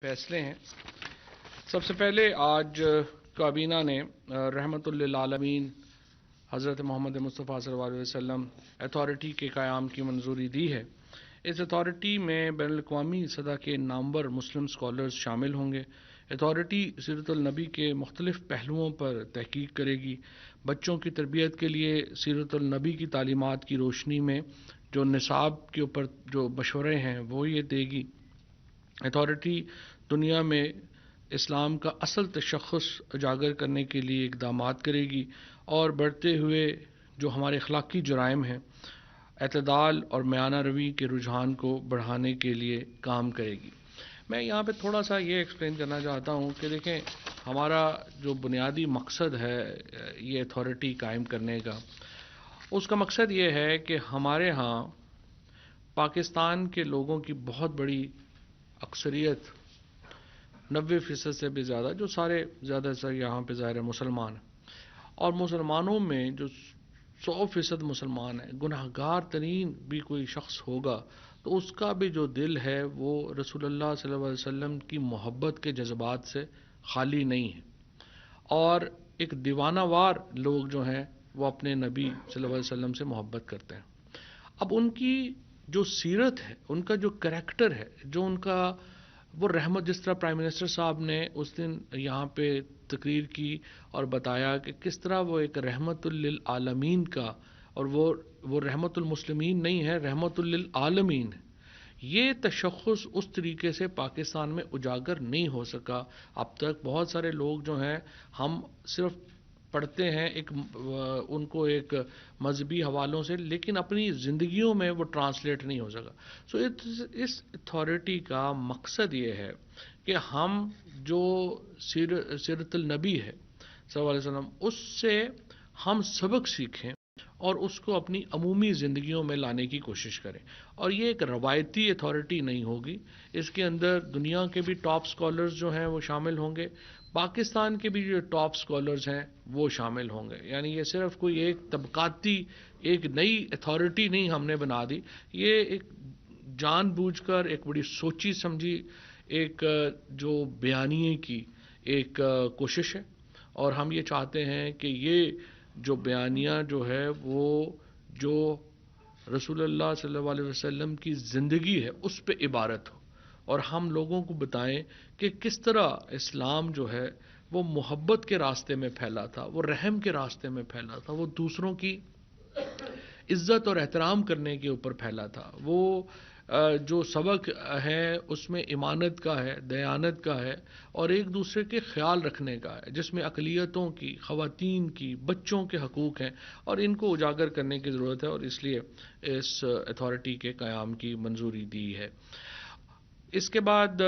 فیصلے ہیں۔ سب سے پہلے آج کابینہ نے رحمت للعالمین حضرت محمد مصطفیٰ صلی اللہ علیہ وسلم اتھارٹی کے قیام کی منظوری دی ہے۔ اس اتھارٹی میں بین الاقوامی سطح کے نامور مسلم اسکالرز شامل ہوں گے۔ اتھارٹی سیرت النبی کے مختلف پہلوؤں پر تحقیق کرے گی۔ بچوں کی تربیت کے لیے سیرت النبی کی تعلیمات کی روشنی میں جو نصاب کے اوپر جو مشورے ہیں وہ یہ دے گی۔ اتھارٹی دنیا میں اسلام کا اصل تشخص اجاگر کرنے کے لیے اقدامات کرے گی اور بڑھتے ہوئے جو ہمارے اخلاقی جرائم ہیں اعتدال اور میانہ روی کے رجحان کو بڑھانے کے لیے کام کرے گی۔ میں یہاں پہ تھوڑا سا یہ ایکسپلین کرنا چاہتا ہوں کہ دیکھیں ہمارا جو بنیادی مقصد ہے یہ اتھارٹی قائم کرنے کا، اس کا مقصد یہ ہے کہ ہمارے ہاں پاکستان کے لوگوں کی بہت بڑی اکثریت 90% سے بھی زیادہ جو سارے زیادہ سے یہاں پہ ظاہر مسلمان ہیں، اور مسلمانوں میں جو 100% مسلمان ہیں، گناہ گار ترین بھی کوئی شخص ہوگا تو اس کا بھی جو دل ہے وہ رسول اللہ صلی اللہ علیہ وسلم کی محبت کے جذبات سے خالی نہیں ہے، اور ایک دیوانہ وار لوگ جو ہیں وہ اپنے نبی صلی اللہ علیہ وسلم سے محبت کرتے ہیں۔ اب ان کی جو سیرت ہے، ان کا جو کریکٹر ہے، جو ان کا وہ رحمت، جس طرح پرائم منسٹر صاحب نے اس دن یہاں پہ تقریر کی اور بتایا کہ کس طرح وہ ایک رحمت للعالمین کا، اور وہ رحمت المسلمین نہیں ہے، رحمت للعالمین ہے۔ یہ تشخص اس طریقے سے پاکستان میں اجاگر نہیں ہو سکا اب تک۔ بہت سارے لوگ جو ہیں ہم صرف پڑھتے ہیں ان کو ایک مذہبی حوالوں سے، لیکن اپنی زندگیوں میں وہ ٹرانسلیٹ نہیں ہو سکا۔ سو اس اتھارٹی کا مقصد یہ ہے کہ ہم جو سیرت النبی ہے صلی اللہ علیہ وسلم، اس سے ہم سبق سیکھیں اور اس کو اپنی عمومی زندگیوں میں لانے کی کوشش کریں۔ اور یہ ایک روایتی اتھارٹی نہیں ہوگی، اس کے اندر دنیا کے بھی ٹاپ اسکالرز جو ہیں وہ شامل ہوں گے، پاکستان کے بھی جو ٹاپ اسکالرز ہیں وہ شامل ہوں گے۔ یعنی یہ صرف کوئی ایک طبقاتی ایک نئی اتھارٹی نہیں ہم نے بنا دی، یہ ایک جان بوجھ کر ایک بڑی سوچی سمجھی ایک جو بیانیے کی ایک کوشش ہے، اور ہم یہ چاہتے ہیں کہ یہ جو بیانیہ جو ہے وہ جو رسول اللہ صلی اللہ علیہ وسلم کی زندگی ہے اس پہ عبارت ہو، اور ہم لوگوں کو بتائیں کہ کس طرح اسلام جو ہے وہ محبت کے راستے میں پھیلا تھا، وہ رحم کے راستے میں پھیلا تھا، وہ دوسروں کی عزت اور احترام کرنے کے اوپر پھیلا تھا، وہ جو سبق ہے اس میں امانت کا ہے، دیانت کا ہے، اور ایک دوسرے کے خیال رکھنے کا ہے، جس میں اقلیتوں کی، خواتین کی، بچوں کے حقوق ہیں، اور ان کو اجاگر کرنے کی ضرورت ہے، اور اس لیے اس اتھارٹی کے قیام کی منظوری دی ہے۔ اس کے بعد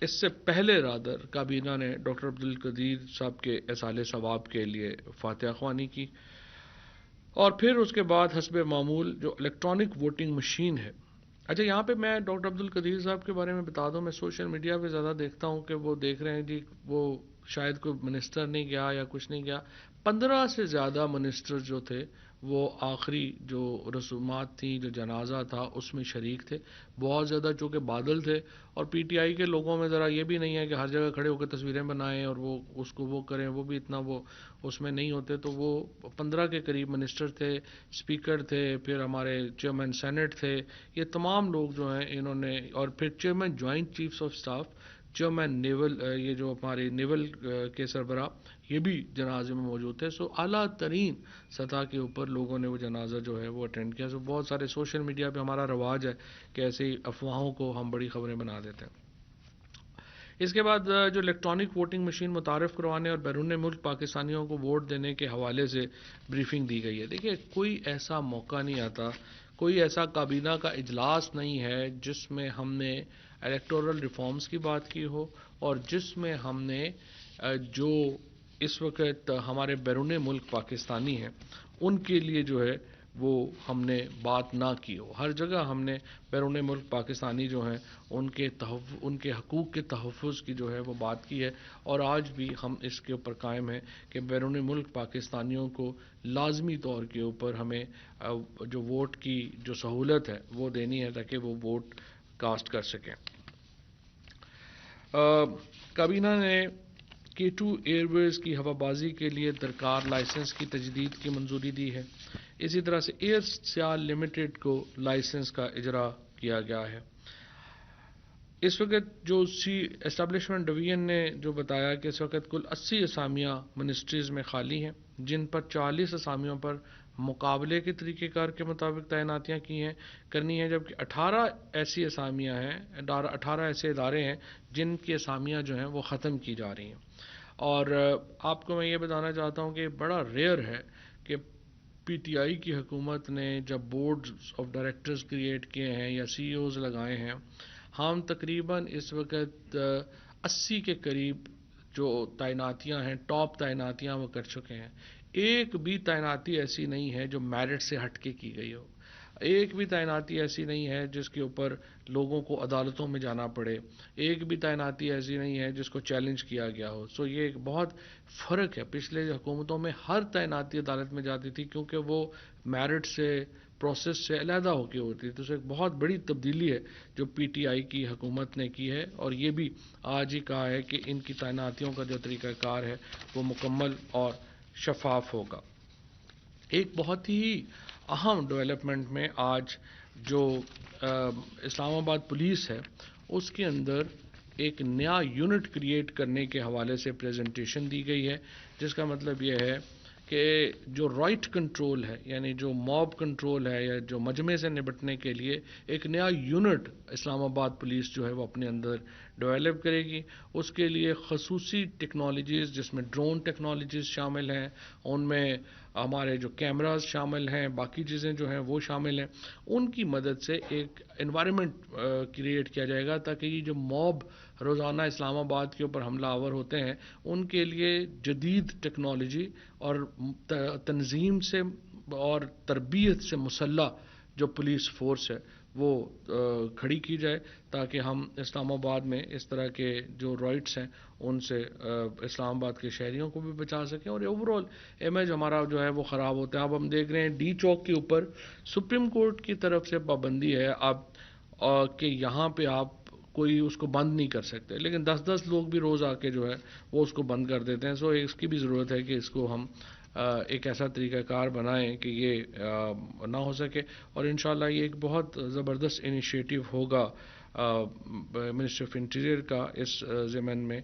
اس سے پہلے رادر کابینہ نے ڈاکٹر عبدالقدیر صاحب کے اصالِ ثواب کے لیے فاتحہ خوانی کی، اور پھر اس کے بعد حسب معمول جو الیکٹرانک ووٹنگ مشین ہے۔ اچھا، یہاں پہ میں ڈاکٹر عبدالقدیر صاحب کے بارے میں بتا دوں، میں سوشل میڈیا پہ زیادہ دیکھتا ہوں کہ وہ دیکھ رہے ہیں جی وہ شاید کوئی منسٹر نہیں گیا یا کچھ نہیں گیا۔ 15 سے زیادہ منسٹر جو تھے وہ آخری جو رسومات تھیں، جو جنازہ تھا اس میں شریک تھے۔ بہت زیادہ چونکہ بادل تھے، اور پی ٹی آئی کے لوگوں میں ذرا یہ بھی نہیں ہے کہ ہر جگہ کھڑے ہو کے تصویریں بنائیں اور وہ اس کو وہ کریں، وہ بھی اتنا وہ اس میں نہیں ہوتے، تو وہ 15 کے قریب منسٹر تھے، اسپیکر تھے، پھر ہمارے چیئرمین سینٹ تھے، یہ تمام لوگ جو ہیں انہوں نے، اور پھر chairman joint chiefs of staff, chairman naval, یہ جو ہمارے نیول کے سربراہ، یہ بھی جنازے میں موجود تھے۔ سو اعلیٰ ترین سطح کے اوپر لوگوں نے وہ جنازہ جو ہے وہ اٹینڈ کیا۔ سو بہت سارے سوشل میڈیا پہ ہمارا رواج ہے کہ ایسے ہی افواہوں کو ہم بڑی خبریں بنا دیتے ہیں۔ اس کے بعد جو الیکٹرانک ووٹنگ مشین متعارف کروانے اور بیرون ملک پاکستانیوں کو ووٹ دینے کے حوالے سے بریفنگ دی گئی ہے۔ دیکھیے کوئی ایسا موقع نہیں آتا، کوئی ایسا کابینہ کا اجلاس نہیں ہے جس میں ہم نے الیکٹورل ریفارمز کی بات کی ہو، اور جس میں ہم نے جو اس وقت ہمارے بیرون ملک پاکستانی ہیں ان کے لیے جو ہے وہ ہم نے بات نہ کی ہو۔ ہر جگہ ہم نے بیرون ملک پاکستانی جو ہیں ان کے حقوق کے تحفظ کی جو ہے وہ بات کی ہے، اور آج بھی ہم اس کے اوپر قائم ہیں کہ بیرون ملک پاکستانیوں کو لازمی طور کے اوپر ہمیں جو ووٹ کی جو سہولت ہے وہ دینی ہے تاکہ وہ ووٹ کاسٹ کر سکیں۔ کابینہ نے K2 ایئر ویز کی ہوابازی کے لیے درکار لائسنس کی تجدید کی منظوری دی ہے. اسی طرح سے ایئر سیال لمیٹڈ کو لائسنس کا اجرا کیا گیا ہے. اس وقت جو اسٹیبلشمنٹ ڈویژن نے جو بتایا کہ اس وقت کل 80 اسامیاں منسٹریز میں خالی ہیں، جن پر 40 اسامیوں پر مقابلے کے طریقہ کار کے مطابق تعیناتیاں کرنی ہیں، جبکہ 18 ایسی اسامیاں ہیں، 18 ایسے ادارے ہیں جن کی اسامیاں جو ہیں وہ ختم کی جا رہی ہیں. اور آپ کو میں یہ بتانا چاہتا ہوں کہ بڑا ریئر ہے کہ پی ٹی آئی کی حکومت نے جب بورڈز آف ڈائریکٹرز کریٹ کیے ہیں یا سی ای اوز لگائے ہیں، ہم تقریباً اس وقت 80 کے قریب جو تعیناتیاں ہیں، ٹاپ تعیناتیاں وہ کر چکے ہیں. ایک بھی تعیناتی ایسی نہیں ہے جو میرٹ سے ہٹ کے کی گئی ہو. ایک بھی تعیناتی ایسی نہیں ہے جس کے اوپر لوگوں کو عدالتوں میں جانا پڑے. ایک بھی تعیناتی ایسی نہیں ہے جس کو چیلنج کیا گیا ہو. سو یہ ایک بہت فرق ہے. پچھلے حکومتوں میں ہر تعیناتی عدالت میں جاتی تھی کیونکہ وہ میرٹ سے پروسیس سے علیحدہ ہو کے ہوتی ہے. تو ایک بہت بڑی تبدیلی ہے جو پی ٹی آئی کی حکومت نے کی ہے، اور یہ بھی آج ہی کہا ہے کہ ان کی تعیناتیوں کا جو طریقہ کار ہے وہ مکمل اور شفاف ہوگا. ایک بہت ہی اہم ڈیولپمنٹ میں آج جو اسلام آباد پولیس ہے اس کے اندر ایک نیا یونٹ کریٹ کرنے کے حوالے سے پریزنٹیشن دی گئی ہے، جس کا مطلب یہ ہے کہ جو رائٹ کنٹرول ہے، یعنی جو موب کنٹرول ہے یا جو مجمع سے نپٹنے کے لیے ایک نیا یونٹ اسلام آباد پولیس جو ہے وہ اپنے اندر ڈیولپ کرے گی. اس کے لیے خصوصی ٹیکنالوجیز جس میں ڈرون ٹیکنالوجیز شامل ہیں، ان میں ہمارے جو کیمراز شامل ہیں، باقی چیزیں جو ہیں وہ شامل ہیں. ان کی مدد سے ایک انوائرمنٹ کریٹ کیا جائے گا تاکہ یہ جو موب روزانہ اسلام آباد کے اوپر حملہ آور ہوتے ہیں ان کے لیے جدید ٹیکنالوجی اور تنظیم سے اور تربیت سے مسلح جو پولیس فورس ہے وہ کھڑی کی جائے، تاکہ ہم اسلام آباد میں اس طرح کے جو رائٹس ہیں ان سے اسلام آباد کے شہریوں کو بھی بچا سکیں اور اوور آل امیج ہمارا جو ہے وہ خراب ہوتا ہے. اب ہم دیکھ رہے ہیں ڈی چوک کے اوپر سپریم کورٹ کی طرف سے پابندی ہے اب کہ یہاں پہ آپ کوئی اس کو بند نہیں کر سکتے، لیکن 10 لوگ بھی روز آ کے جو ہے وہ اس کو بند کر دیتے ہیں. سو اس کی بھی ضرورت ہے کہ اس کو ہم ایک ایسا طریقہ کار بنائیں کہ یہ نہ ہو سکے، اور انشاءاللہ یہ ایک بہت زبردست انیشیٹو ہوگا منسٹری آف انٹیریئر کا اس ضمن میں.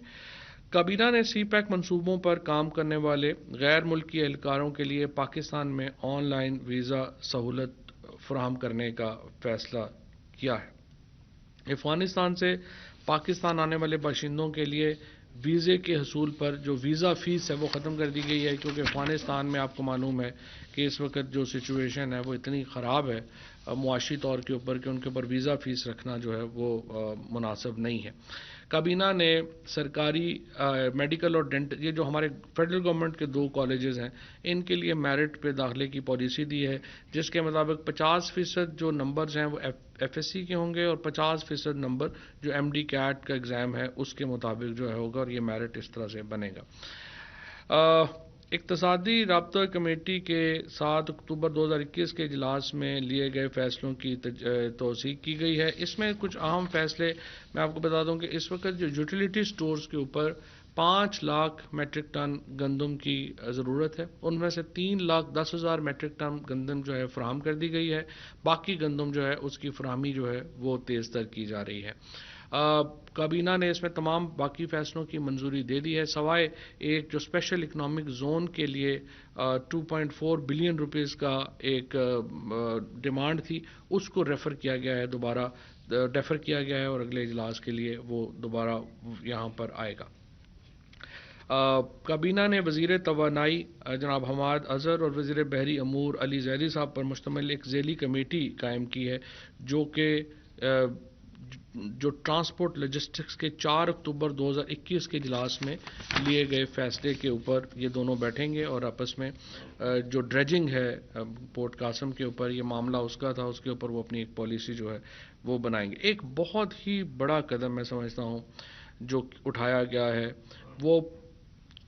کابینہ نے سی پیک منصوبوں پر کام کرنے والے غیر ملکی اہلکاروں کے لیے پاکستان میں آن لائن ویزا سہولت فراہم کرنے کا فیصلہ کیا ہے. افغانستان سے پاکستان آنے والے باشندوں کے لیے ویزے کے حصول پر جو ویزا فیس ہے وہ ختم کر دی گئی ہے، کیونکہ افغانستان میں آپ کو معلوم ہے کہ اس وقت جو سچویشن ہے وہ اتنی خراب ہے معاشی طور کے اوپر کہ ان کے اوپر ویزا فیس رکھنا جو ہے وہ مناسب نہیں ہے. کابینہ نے سرکاری میڈیکل اور ڈینٹل، یہ جو ہمارے فیڈرل گورنمنٹ کے 2 کالجز ہیں، ان کے لیے میرٹ پہ داخلے کی پالیسی دی ہے، جس کے مطابق 50% جو نمبرز ہیں وہ ایف ایس سی کے ہوں گے اور 50% نمبر جو ایم ڈی کیٹ کا ایگزام ہے اس کے مطابق جو ہے ہوگا، اور یہ میرٹ اس طرح سے بنے گا. اقتصادی رابطہ کمیٹی کے 7 اکتوبر 2021 کے اجلاس میں لیے گئے فیصلوں کی توثیق کی گئی ہے. اس میں کچھ اہم فیصلے میں آپ کو بتا دوں کہ اس وقت جو یوٹیلیٹی سٹورز کے اوپر 5 لاکھ میٹرک ٹن گندم کی ضرورت ہے، ان میں سے 3,10,000 میٹرک ٹن گندم جو ہے فراہم کر دی گئی ہے. باقی گندم جو ہے اس کی فراہمی جو ہے وہ تیز تر کی جا رہی ہے. کابینہ نے اس میں تمام باقی فیصلوں کی منظوری دے دی ہے، سوائے ایک جو اسپیشل اکنامک زون کے لیے 2.4 بلین روپیز کا ایک ڈیمانڈ تھی، اس کو ریفر کیا گیا ہے، دوبارہ ڈیفر کیا گیا ہے اور اگلے اجلاس کے لیے وہ دوبارہ یہاں پر آئے گا. کابینہ نے وزیر توانائی جناب حماد اظہر اور وزیر بحری امور علی زیدی صاحب پر مشتمل ایک ذیلی کمیٹی قائم کی ہے، جو کہ جو ٹرانسپورٹ لاجسٹکس کے 4 اکتوبر 2021 کے اجلاس میں لیے گئے فیصلے کے اوپر یہ دونوں بیٹھیں گے اور آپس میں جو ڈریجنگ ہے پورٹ قاسم کے اوپر یہ معاملہ اس کا تھا، اس کے اوپر وہ اپنی ایک پالیسی جو ہے وہ بنائیں گے. ایک بہت ہی بڑا قدم میں سمجھتا ہوں جو اٹھایا گیا ہے، وہ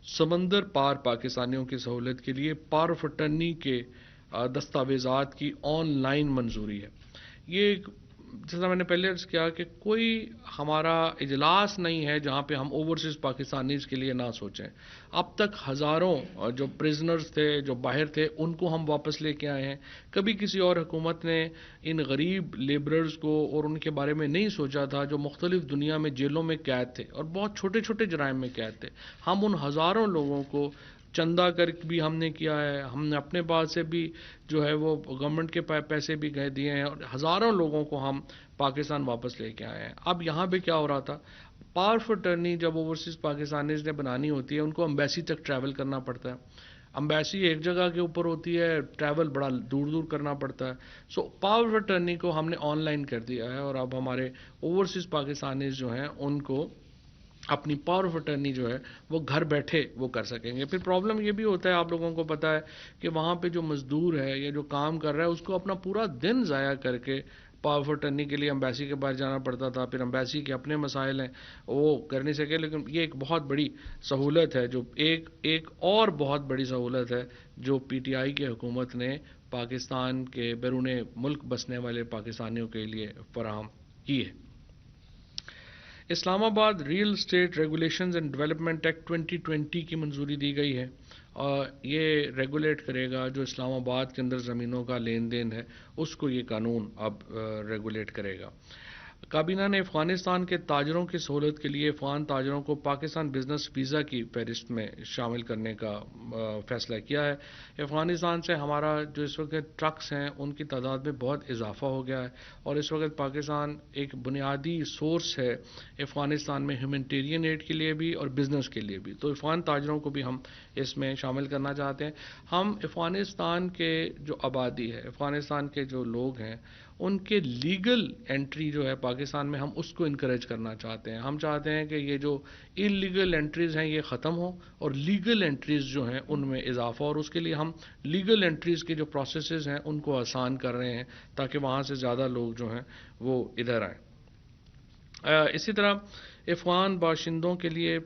سمندر پار پاکستانیوں کی سہولت کے لیے پاور آف اٹرنی کے دستاویزات کی آن لائن منظوری ہے. یہ ایک جیسا میں نے پہلے عرض کیا کہ کوئی ہمارا اجلاس نہیں ہے جہاں پہ ہم اوورسیز پاکستانیز کے لیے نہ سوچیں. اب تک ہزاروں جو پرزنرز تھے جو باہر تھے ان کو ہم واپس لے کے آئے ہیں. کبھی کسی اور حکومت نے ان غریب لیبررز کو اور ان کے بارے میں نہیں سوچا تھا جو مختلف دنیا میں جیلوں میں قید تھے اور بہت چھوٹے چھوٹے جرائم میں قید تھے. ہم ان ہزاروں لوگوں کو چندہ کر بھی ہم نے کیا ہے, ہم نے اپنے پاس سے بھی جو ہے وہ گورنمنٹ کے پیسے بھی گئے دیے ہیں, اور ہزاروں لوگوں کو ہم پاکستان واپس لے کے آئے ہیں. اب یہاں پہ کیا ہو رہا تھا, پاور آف اٹرنی جب اوورسیز پاکستانیز نے بنانی ہوتی ہے ان کو امبیسی تک ٹریول کرنا پڑتا ہے. امبیسی ایک جگہ کے اوپر ہوتی ہے, ٹریول بڑا دور دور کرنا پڑتا ہے. سو پاور آف اٹرنی کو ہم نے آن لائن کر دیا ہے, اور اب ہمارے اوورسیز پاکستانیز جو ہیں ان کو اپنی پاور آف اٹرنی جو ہے وہ گھر بیٹھے وہ کر سکیں گے. پھر پرابلم یہ بھی ہوتا ہے, آپ لوگوں کو پتہ ہے کہ وہاں پہ جو مزدور ہے یا جو کام کر رہا ہے اس کو اپنا پورا دن ضائع کر کے پاور آف اٹرنی کے لیے امبیسی کے باہر جانا پڑتا تھا. پھر امبیسی کے اپنے مسائل ہیں وہ کر نہیں سکے. لیکن یہ ایک بہت بڑی سہولت ہے, جو ایک اور بہت بڑی سہولت ہے جو پی ٹی آئی کی حکومت نے پاکستان کے بیرون ملک بسنے والے پاکستانیوں کے لیے فراہم کی ہے. اسلام آباد real estate regulations and development act 2020 کی منظوری دی گئی ہے, اور یہ ریگولیٹ کرے گا جو اسلام آباد کے اندر زمینوں کا لین دین ہے اس کو یہ قانون اب ریگولیٹ کرے گا. کابینہ نے افغانستان کے تاجروں کی سہولت کے لیے افغان تاجروں کو پاکستان بزنس ویزا کی فہرست میں شامل کرنے کا فیصلہ کیا ہے. افغانستان سے ہمارا جو اس وقت ٹرکس ہیں ان کی تعداد میں بہت اضافہ ہو گیا ہے, اور اس وقت پاکستان ایک بنیادی سورس ہے افغانستان میں ہیومینٹیرین ایڈ کے لیے بھی اور بزنس کے لیے بھی. تو افغان تاجروں کو بھی ہم اس میں شامل کرنا چاہتے ہیں. ہم افغانستان کے جو آبادی ہے, افغانستان کے جو لوگ ہیں, ان کے لیگل انٹری جو ہے پاکستان میں ہم اس کو انکریج کرنا چاہتے ہیں. ہم چاہتے ہیں کہ یہ جو انلیگل انٹریز ہیں یہ ختم ہوں اور لیگل انٹریز جو ہیں ان میں اضافہ, اور اس کے لیے ہم لیگل انٹریز کے جو پروسیسز ہیں ان کو آسان کر رہے ہیں تاکہ وہاں سے زیادہ لوگ جو ہیں وہ ادھر آئیں. اسی طرح افغان باشندوں کے لیے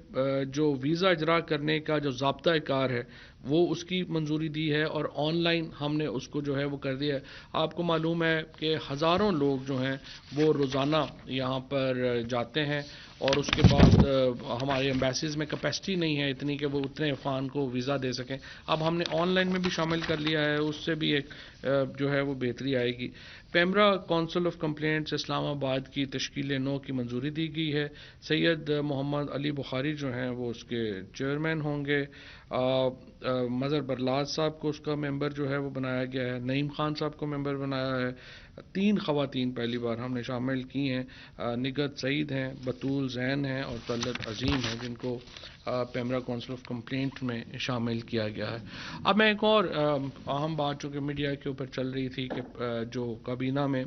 جو ویزا اجرا کرنے کا جو ضابطۂ کار ہے وہ اس کی منظوری دی ہے, اور آن لائن ہم نے اس کو جو ہے وہ کر دیا ہے. آپ کو معلوم ہے کہ ہزاروں لوگ جو ہیں وہ روزانہ یہاں پر جاتے ہیں, اور اس کے بعد ہمارے ایمبیسیز میں کیپیسٹی نہیں ہے اتنی کہ وہ اتنے افغان کو ویزا دے سکیں. اب ہم نے آن لائن میں بھی شامل کر لیا ہے, اس سے بھی ایک جو ہے وہ بہتری آئے گی. پیمرا کونسل آف کمپلینٹس اسلام آباد کی تشکیل نو کی منظوری دی گئی ہے. سید محمد علی بخاری جو ہیں وہ اس کے چیئرمین ہوں گے. مظہر برلاز صاحب کو اس کا ممبر جو ہے وہ بنایا گیا ہے. نعیم خان صاحب کو ممبر بنایا ہے. 3 خواتین پہلی بار ہم نے شامل کی ہیں, نگہت سعید ہیں, بطول زین ہیں اور طلعت عظیم ہیں, جن کو پیمرا کونسل آف کمپلینٹ میں شامل کیا گیا ہے. اب میں ایک اور اہم بات چونکہ میڈیا کے اوپر چل رہی تھی کہ جو کابینہ میں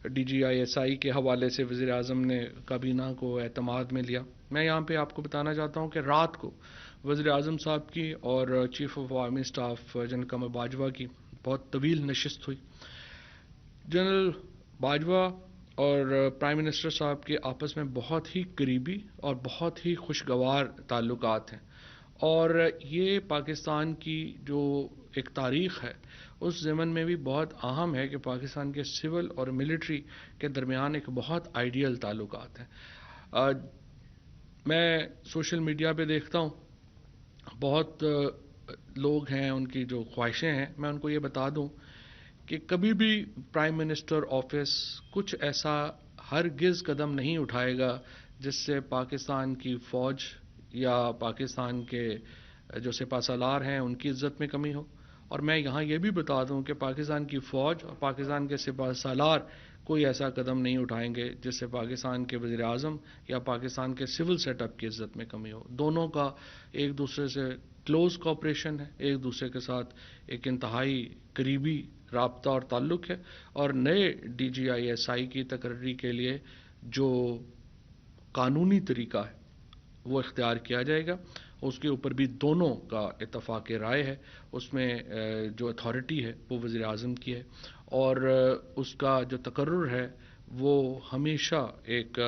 D G I S I کے حوالے سے وزیر اعظم نے کابینہ کو اعتماد میں لیا. میں یہاں پہ آپ کو بتانا چاہتا ہوں کہ رات کو وزیر اعظم صاحب کی اور chief of army staff general Qamar Bajwa کی بہت طویل نشست ہوئی. جنرل باجوہ اور پرائم منسٹر صاحب کے آپس میں بہت ہی قریبی اور بہت ہی خوشگوار تعلقات ہیں, اور یہ پاکستان کی جو ایک تاریخ ہے اس ضمن میں بھی بہت اہم ہے کہ پاکستان کے سول اور ملٹری کے درمیان ایک بہت آئیڈیل تعلقات ہیں. میں سوشل میڈیا پہ دیکھتا ہوں بہت لوگ ہیں, ان کی جو خواہشیں ہیں, میں ان کو یہ بتا دوں کہ کبھی بھی پرائم منسٹر آفس کچھ ایسا ہرگز قدم نہیں اٹھائے گا جس سے پاکستان کی فوج یا پاکستان کے جو سپہ سالار ہیں ان کی عزت میں کمی ہو. اور میں یہاں یہ بھی بتا دوں کہ پاکستان کی فوج اور پاکستان کے سپہ سالار کوئی ایسا قدم نہیں اٹھائیں گے جس سے پاکستان کے وزیر اعظم یا پاکستان کے سول سیٹ اپ کی عزت میں کمی ہو. دونوں کا ایک دوسرے سے کلوز کوآپریشن ہے, ایک دوسرے کے ساتھ ایک انتہائی قریبی رابطہ اور تعلق ہے, اور نئے D G I S I کی تقرری کے لیے جو قانونی طریقہ ہے وہ اختیار کیا جائے گا. اس کے اوپر بھی دونوں کا اتفاق رائے ہے. اس میں جو اتھارٹی ہے وہ وزیر اعظم کی ہے, اور اس کا جو تقرر ہے وہ ہمیشہ ایک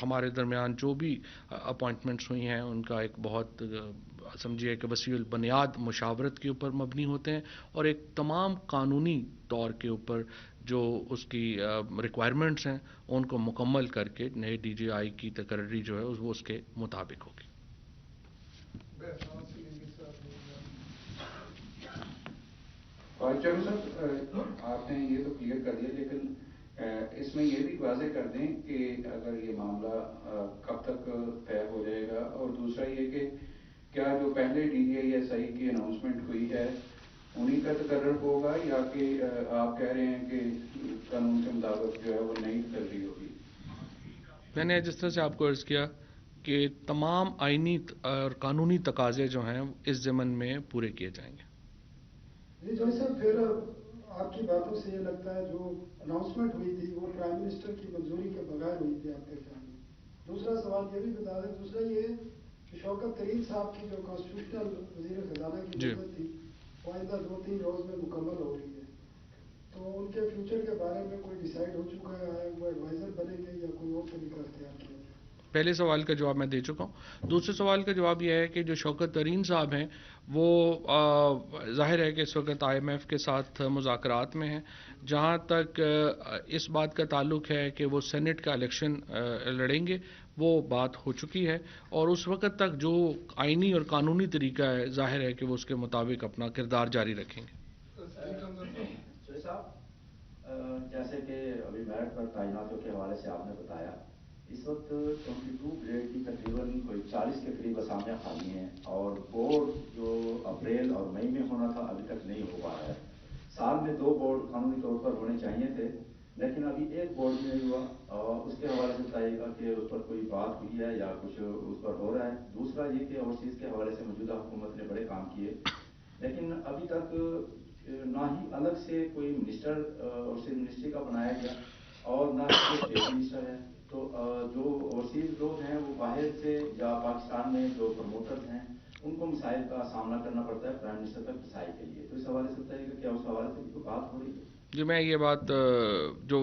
ہمارے درمیان جو بھی اپوائنٹمنٹس ہوئی ہیں ان کا ایک بہت سمجھیے کہ وسیع البنیاد مشاورت کے اوپر مبنی ہوتے ہیں, اور ایک تمام قانونی طور کے اوپر جو اس کی ریکوائرمنٹس ہیں ان کو مکمل کر کے نئے ڈی جی آئی کی تقرری جو ہے وہ اس کے مطابق ہوگی. چلو سر آپ نے یہ تو کلیئر کر دیا، لیکن اس میں یہ بھی واضح کر دیں کہ اگر یہ معاملہ کب تک طے ہو جائے گا، اور دوسرا یہ کہ کیا جو پہلے D G I S I کی اناؤنسمنٹ ہوئی ہے انہیں کا تقرر ہوگا، یا کہ آپ کہہ رہے ہیں کہ قانون کے مطابق جو ہے وہ نئی تقرری ہوگی؟ میں نے جس طرح سے آپ کو عرض کیا کہ تمام آئینی اور قانونی تقاضے جو ہیں اس ضمن میں پورے کیے جائیں گے. جی صاحب، پھر آپ کی باتوں سے یہ لگتا ہے جو اناؤنسمنٹ ہوئی تھی وہ پرائم منسٹر کی منظوری کے بغیر ہوئی تھی آپ کے خیال میں. دوسرا سوال یہ بھی بتا دیں، دوسرا یہ کہ شوکت ترین صاحب کی جو کانسٹیٹیوشنل وزیر خزانہ کی مدت تھی وہ آئندہ 2-3 روز میں مکمل ہو رہی ہے، تو ان کے فیوچر کے بارے میں کوئی ڈیسائیڈ ہو چکا ہے؟ وہ ایڈوائزر بنیں گے یا کوئی اور طریقہ اختیار کیا جائے؟ پہلے سوال کا جواب میں دے چکا ہوں. دوسرے سوال کا جواب یہ ہے کہ جو شوکت ترین صاحب ہیں وہ ظاہر ہے کہ اس وقت آئی ایم ایف کے ساتھ مذاکرات میں ہیں. جہاں تک اس بات کا تعلق ہے کہ وہ سینٹ کا الیکشن لڑیں گے، وہ بات ہو چکی ہے، اور اس وقت تک جو آئینی اور قانونی طریقہ ہے ظاہر ہے کہ وہ اس کے مطابق اپنا کردار جاری رکھیں گے. صاحب، جیسے کہ ابھی میرٹ پر تعیناتوں کے حوالے سے آپ نے بتایا، اس وقت 22 گریڈ کی تقریباً کوئی 40 کے قریب اسامیاں خالی ہیں، اور بورڈ جو اپریل اور مئی میں ہونا تھا ابھی تک نہیں ہو پا رہا ہے. سال میں 2 بورڈ قانونی طور پر ہونے چاہیے تھے، لیکن ابھی ایک بورڈ بھی نہیں ہوا، اور اس کے حوالے سے بتائیے گا کہ اس پر کوئی بات ہوئی ہے یا کچھ اس پر ہو رہا ہے. دوسرا یہ کہ اوورسیز کے حوالے سے موجودہ حکومت نے بڑے کام کیے، لیکن ابھی تک نہ ہی الگ سے کوئی منسٹر اوورسیز منسٹری کا بنایا گیا، اور نہ ہی کوئی اسٹیٹ منسٹر ہے. تو جو اوورسیز لوگ ہیں وہ باہر سے یا پاکستان میں جو پروموٹرز ہیں ان کو مسائل کا سامنا کرنا پڑتا ہے پرائم منسٹر تک رسائی کے لیے. تو اس حوالے سے بتائیے گا کیا اس حوالے سے کوئی بات ہو رہی ہے؟ جی، میں یہ بات جو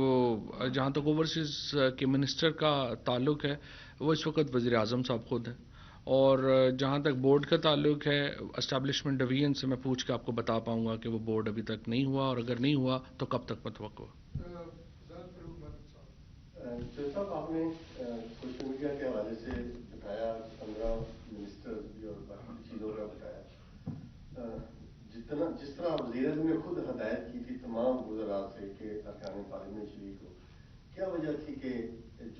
جہاں تک اوورسیز کے منسٹر کا تعلق ہے وہ اس وقت وزیر اعظم صاحب خود ہیں، اور جہاں تک بورڈ کا تعلق ہے اسٹیبلشمنٹ ڈویژن سے میں پوچھ کے آپ کو بتا پاؤں گا کہ وہ بورڈ ابھی تک نہیں ہوا، اور اگر نہیں ہوا تو کب تک متوقع ہوا. صاحب، آپ نے سوشل میڈیا کے حوالے سے بتایا، 15 منسٹر بھی اور باقی چیزوں کا بتایا. جس طرح وزیر اعظم نے خود ہدایت کی تھی تمام وزراء سے کہ ارکان پارلیمنٹ شریک ہو، کیا وجہ تھی کہ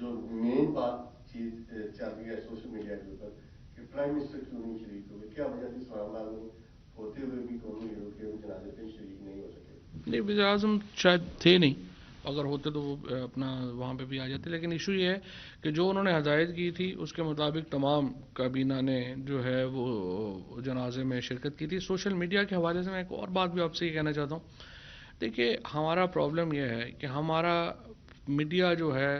جو مین بات چیز چل رہی ہے سوشل میڈیا کے اوپر کہ پرائم منسٹر کیوں نہیں شریک ہوئے؟ کیا وجہ تھی اس معاملہ میں ہوتے ہوئے بھی قومی لیڈروں کے جنازے پہ شریک نہیں ہو سکے؟ نہیں، وزیر اعظم شاید تھے نہیں، اگر ہوتے تو وہ اپنا وہاں پہ بھی آ جاتے. لیکن ایشو یہ ہے کہ جو انہوں نے ہدایت کی تھی اس کے مطابق تمام کابینہ نے جو ہے وہ جنازے میں شرکت کی تھی. سوشل میڈیا کے حوالے سے میں ایک اور بات بھی آپ سے یہ کہنا چاہتا ہوں. دیکھیے، ہمارا پرابلم یہ ہے کہ ہمارا میڈیا جو ہے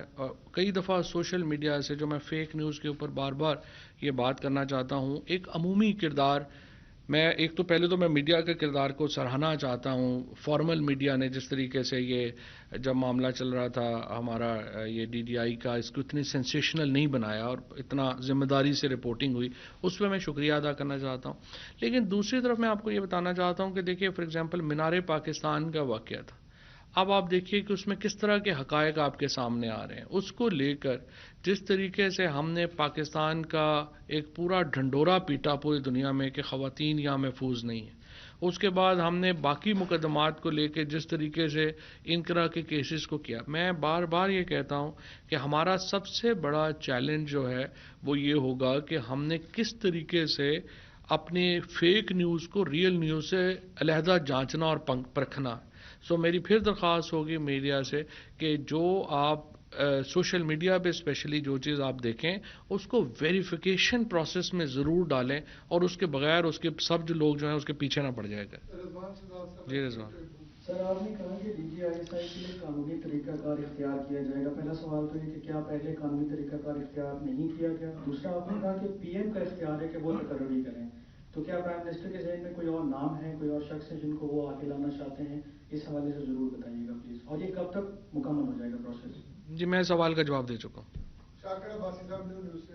کئی دفعہ سوشل میڈیا سے، جو میں فیک نیوز کے اوپر بار بار یہ بات کرنا چاہتا ہوں، ایک عمومی کردار، میں ایک تو پہلے تو میں میڈیا کے کردار کو سراہنا چاہتا ہوں. فارمل میڈیا نے جس طریقے سے یہ جب معاملہ چل رہا تھا ہمارا یہ ڈی ڈی آئی کا، اس کو اتنی سینسیشنل نہیں بنایا اور اتنا ذمہ داری سے رپورٹنگ ہوئی، اس پہ میں شکریہ ادا کرنا چاہتا ہوں. لیکن دوسری طرف میں آپ کو یہ بتانا چاہتا ہوں کہ دیکھیے فار ایگزامپل مینار پاکستان کا واقعہ تھا. اب آپ دیکھیے کہ اس میں کس طرح کے حقائق آپ کے سامنے آ رہے ہیں. اس کو لے کر جس طریقے سے ہم نے پاکستان کا ایک پورا ڈھنڈورا پیٹا پوری دنیا میں کہ خواتین یہاں محفوظ نہیں ہیں، اس کے بعد ہم نے باقی مقدمات کو لے کے جس طریقے سے ان طرح کے کیسز کو کیا. میں بار بار یہ کہتا ہوں کہ ہمارا سب سے بڑا چیلنج جو ہے وہ یہ ہوگا کہ ہم نے کس طریقے سے اپنے فیک نیوز کو ریئل نیوز سے علیحدہ جانچنا اور پرکھنا. سو میری پھر درخواست ہوگی میڈیا سے کہ جو آپ سوشل میڈیا پہ اسپیشلی جو چیز آپ دیکھیں اس کو ویریفیکیشن پروسیس میں ضرور ڈالیں، اور اس کے بغیر اس کے سب جو لوگ جو ہیں اس کے پیچھے نہ پڑ جائے گا. جی رضوان. سر، آپ نے کہا کہ D G I S I کے لیے قانونی طریقہ کار اختیار کیا جائے گا. پہلا سوال تو یہ کہ کیا پہلے قانونی طریقہ کار اختیار نہیں کیا گیا؟ دوسرا، آپ نے کہا کہ پی ایم کا اختیار ہے کہ وہ تقرری کریں، تو کیا پرائم منسٹر کے ذہن میں کوئی اور نام ہے، کوئی اور شخص ہے جن کو وہ آگے لانا چاہتے ہیں؟ اس حوالے سے ضرور بتائیے گا پلیز. اور یہ کب تک مکمل ہو جائے گا پروسیس؟ جی، میں سوال کا جواب دے چکا ہوں. شاکر عباسی صاحب، نیو نیوز سے.